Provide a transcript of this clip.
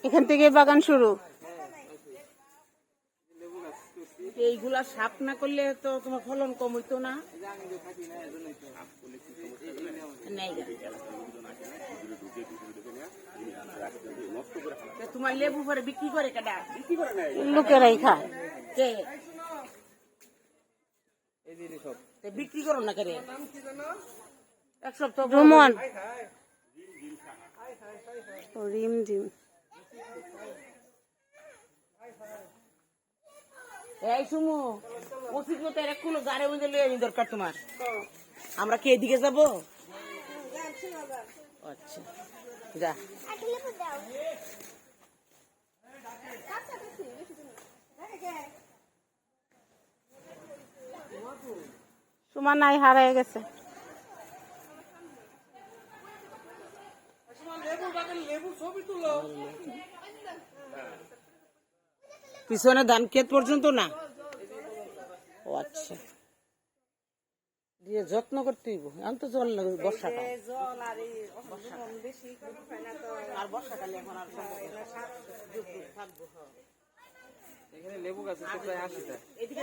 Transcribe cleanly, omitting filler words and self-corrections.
এখান থেকে বাগান শুরু। এইগুলা সাপ না করলে তো তোমার ফলন কম হইতো না। তোমার লেবু পরে বিক্রি করে কেডা? লোকেরাই খায়। বিক্রি করো না কেন? এক সপ্তাহ রুমন রিম জিম এই সুমু ওষুধ মতো এক কিলো গাড়ির মধ্যে লয়ে আনি দরকার তোমার। আমরা কি এদিকে যাবো? আচ্ছা যা। সুমা নাই, হারায় গেছে। পিছনে ধান ক্ষেত পর্যন্ত না? ও আচ্ছা, দিয়ে যত্ন করতে হইব। এখন তো জল লাগবে বর্ষাকাল। আর বর্ষাকালে এখন আর থাকবো। এখানে লেবু গাছ প্রায় 80টা। এদিকে